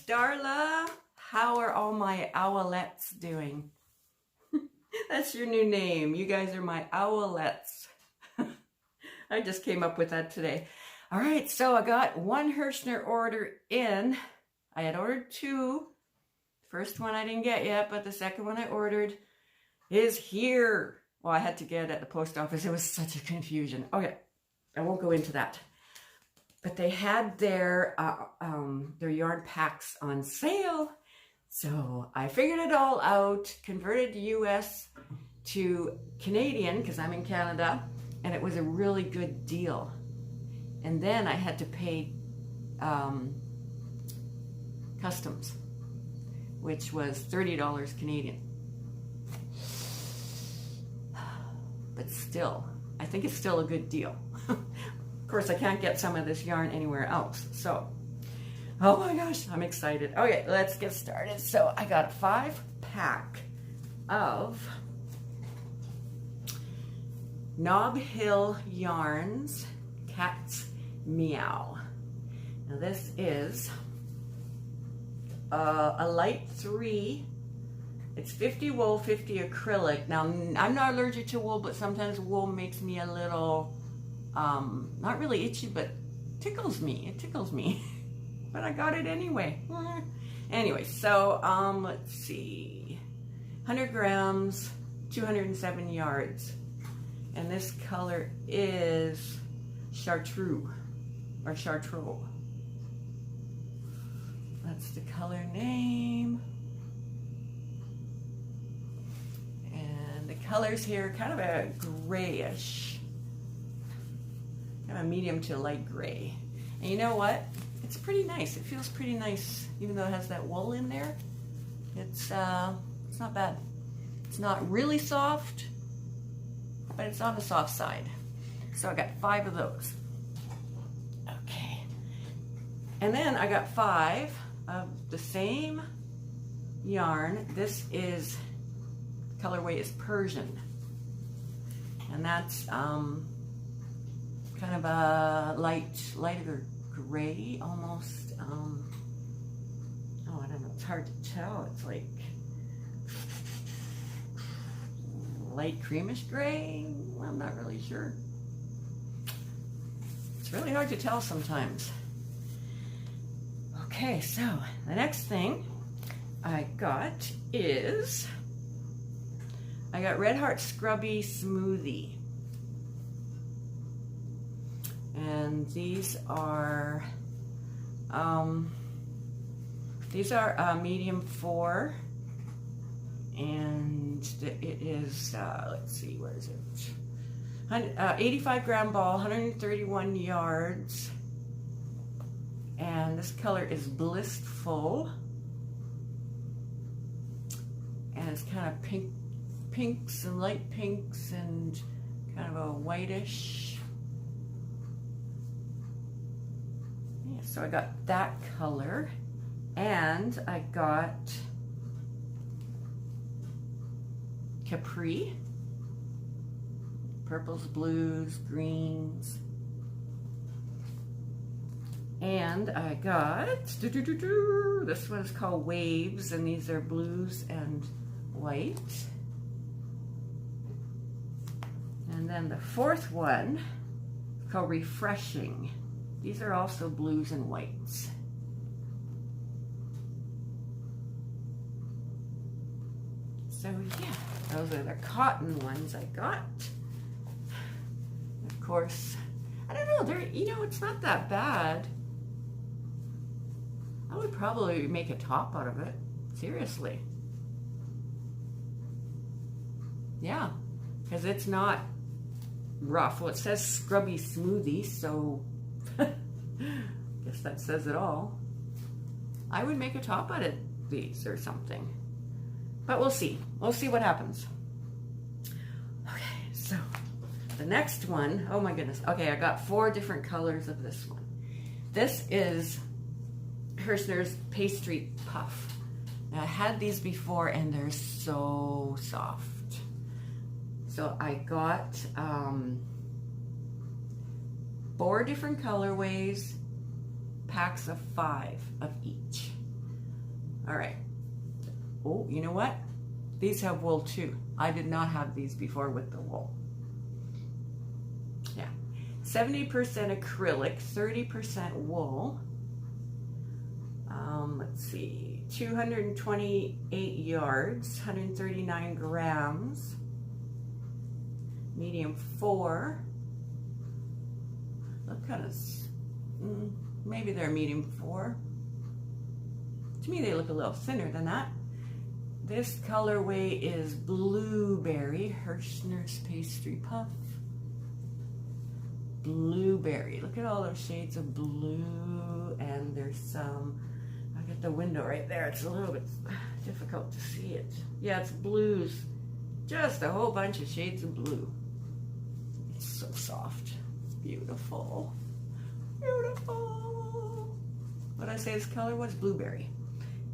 Darla. How are all my owlets doing? That's your new name. You guys are my owlets. I just came up with that today. All right, so I got one Herrschner order in. I had ordered two. First one I didn't get yet, but the second one I ordered is here. Well, I had to get it at the post office. It was such a confusion. Okay, I won't go into that. But they had their yarn packs on sale. So I figured it all out, converted US to Canadian, because I'm in Canada, and it was a really good deal. And then I had to pay customs, which was $30 Canadian. But still, I think it's still a good deal. Of course, I can't get some of this yarn anywhere else. So, oh my gosh, I'm excited. Okay, let's get started. So I got a 5-pack of Nob Hill Yarns Cat's Meow. Now this is a light 3. It's 50 wool, 50 acrylic. Now, I'm not allergic to wool, but sometimes wool makes me a little, not really itchy, but tickles me. It tickles me. But I got it anyway. Anyway, so, let's see. 100 grams, 207 yards. And this color is chartreuse, or chartreuse. That's the color name. The colors here, kind of a grayish, kind of medium to light gray. And you know what? It's pretty nice. It feels pretty nice, even though it has that wool in there. It's not bad. It's not really soft, but it's on the soft side. So I got 5 of those. Okay. And then I got 5 of the same yarn. This is colorway is Persian, and that's kind of a lighter gray almost. Oh, I don't know, it's hard to tell. It's like light creamish gray. I'm not really sure. It's really hard to tell sometimes. Okay, so the next thing I got is I got Red Heart Scrubby Smoothie. And these are medium 4. And it is, let's see, where is it? 85 gram ball, 131 yards. And this color is Blissful. And it's kind of pinks and light pinks and kind of a whitish. Yeah, so I got that color, and I got Capri, purples, blues, greens, and I got this one is called Waves, and these are blues and white. And then the 4th one called Refreshing. These are also blues and whites. So yeah, those are the cotton ones I got. Of course, I don't know, it's not that bad. I would probably make a top out of it, seriously. Yeah, because it's not rough. Well, it says Scrubby Smoothie, so I guess that says it all. I would make a top out of these or something, but we'll see. We'll see what happens. Okay, so the next one, oh my goodness. Okay, I got 4 different colors of this one. This is Herrschners Pastry Puff. Now, I had these before and they're so soft. So I got 4 different colorways, packs of 5 of each. All right. Oh, you know what? These have wool too. I did not have these before with the wool. Yeah. 70% acrylic, 30% wool. Let's see, 228 yards, 139 grams. Medium 4. Look kind of, maybe they're medium 4. To me, they look a little thinner than that. This colorway is Blueberry, Herrschners Pastry Puff. Blueberry. Look at all those shades of blue, and there's some, I got the window right there. It's a little bit difficult to see it. Yeah, it's blues. Just a whole bunch of shades of blue. It's so soft. Beautiful. Beautiful. What did I say this color was? Blueberry.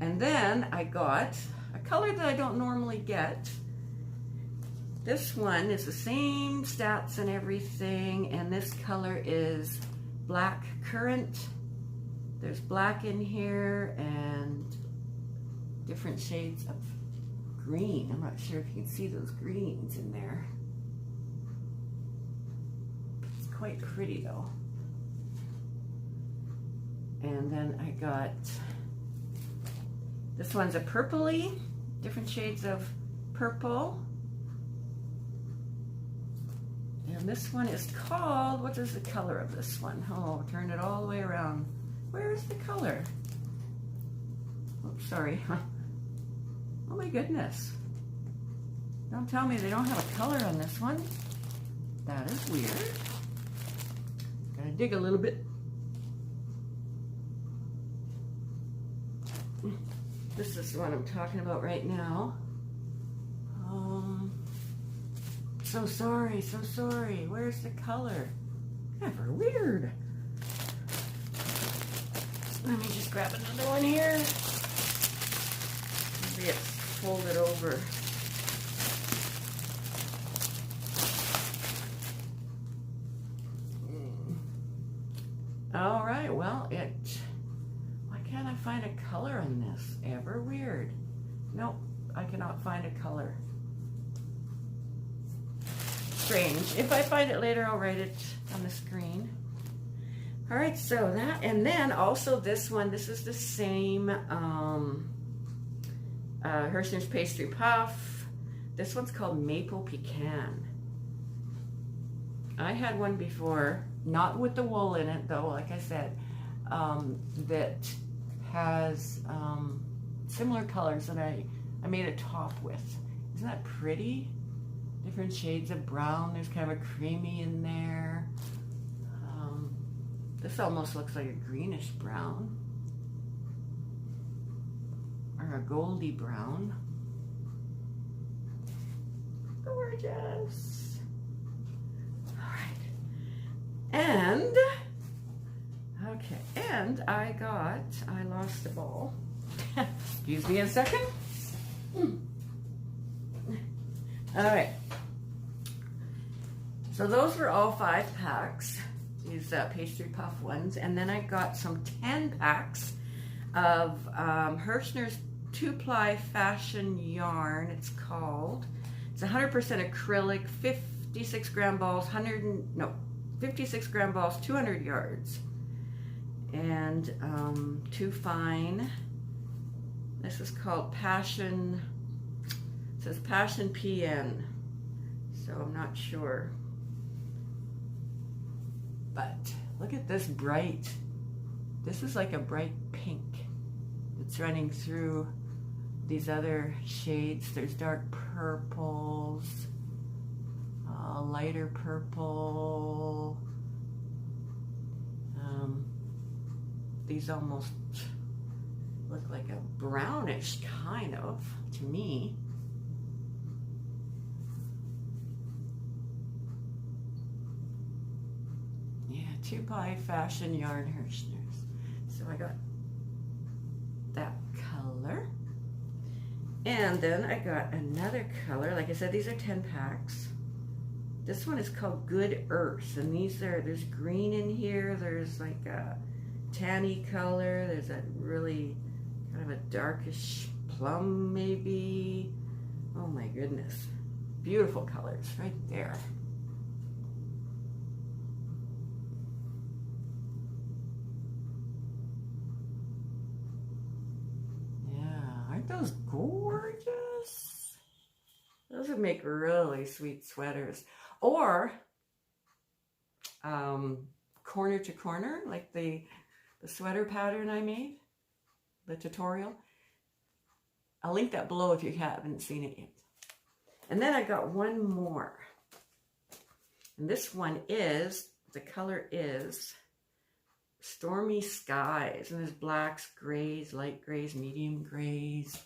And then I got a color that I don't normally get. This one is the same stats and everything, and this color is Black Currant. There's black in here and different shades of green. I'm not sure if you can see those greens in there. It's quite pretty though. And then I got, this one's a purpley, different shades of purple. And this one is called, what is the color of this one? Oh, turn it all the way around. Where's the color? Oops, sorry. Oh my goodness. Don't tell me they don't have a color on this one. That is weird. Gotta dig a little bit. This is the one I'm talking about right now. So sorry, so sorry. Where's the color? Never weird. Let me just grab another one here. Maybe it's folded over. All right, well, why can't I find a color on this? Ever weird. Nope, I cannot find a color. Strange. If I find it later, I'll write it on the screen. All right, so that, and then also this one, this is the same Herrschners Pastry Puff. This one's called Maple Pecan. I had one before, not with the wool in it though, like I said, that has similar colors that I made a top with. Isn't that pretty? Different shades of brown. There's kind of a creamy in there. This almost looks like a greenish brown. Or a goldy brown. Gorgeous. All right. And, okay, and I lost the ball. Excuse me a second. All right. So those were all 5 packs, these Pastry Puff ones. And then I got some 10 packs of Herrschners 2-ply fashion yarn, it's called. It's 100% acrylic, 56 gram balls, 56 gram balls, 200 yards. And 2 fine. This is called Passion, it says Passionpn. So I'm not sure. But look at this bright, this is like a bright pink that's running through these other shades. There's dark purples, lighter purple. These almost look like a brownish kind of, to me. Yeah, 2-ply fashion yarn Herrschners. So I got that color. And then I got another color. Like I said, these are 10 packs. This one is called Good Earth. And there's green in here. There's like a tanny color. There's a really Kind of a darkish plum, maybe. Oh my goodness. Beautiful colors right there. Yeah, aren't those gorgeous? Those would make really sweet sweaters. Or corner to corner, like the sweater pattern I made, the tutorial. I'll link that below if you haven't seen it yet. And then I got one more. And this one is, the color is Stormy Skies. And there's blacks, grays, light grays, medium grays.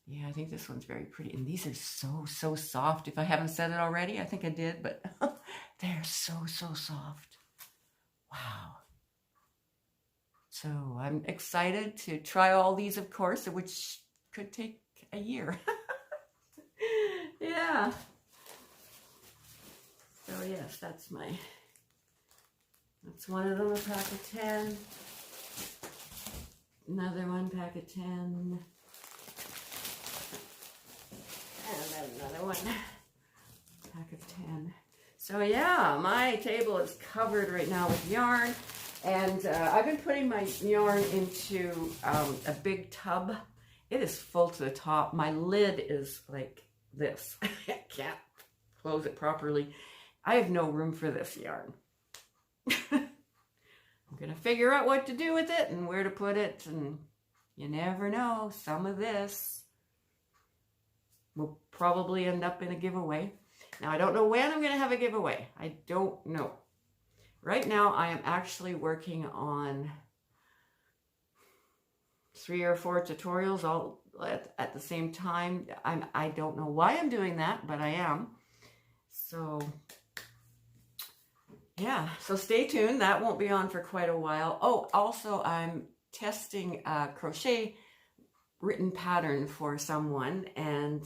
Yeah, I think this one's very pretty. And these are so soft. If I haven't said it already, I think I did, but they're so soft. Wow. So I'm excited to try all these, of course, which could take a year. Yeah. So yes, that's one of them, a pack of 10. Another one, pack of 10. And then another one, pack of 10. So yeah, my table is covered right now with yarn. And I've been putting my yarn into a big tub. It is full to the top. My lid is like this. I can't close it properly. I have no room for this yarn. I'm going to figure out what to do with it and where to put it. And you never know. Some of this will probably end up in a giveaway. Now, I don't know when I'm going to have a giveaway. I don't know. Right now, I am actually working on 3 or 4 tutorials all at the same time. I don't know why I'm doing that, but I am. So, yeah. So stay tuned. That won't be on for quite a while. Oh, also, I'm testing a crochet written pattern for someone. And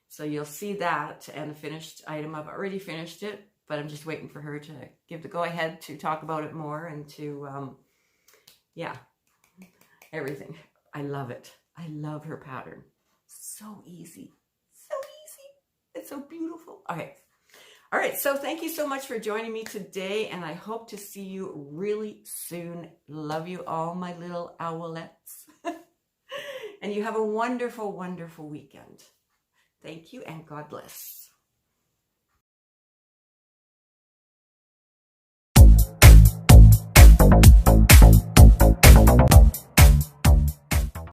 so you'll see that and a finished item. I've already finished it, but I'm just waiting for her to give the go-ahead to talk about it more and to, yeah, everything. I love it. I love her pattern. So easy. So easy. It's so beautiful. Okay. All right. So thank you so much for joining me today, and I hope to see you really soon. Love you all, my little owlettes. And you have a wonderful, wonderful weekend. Thank you, and God bless.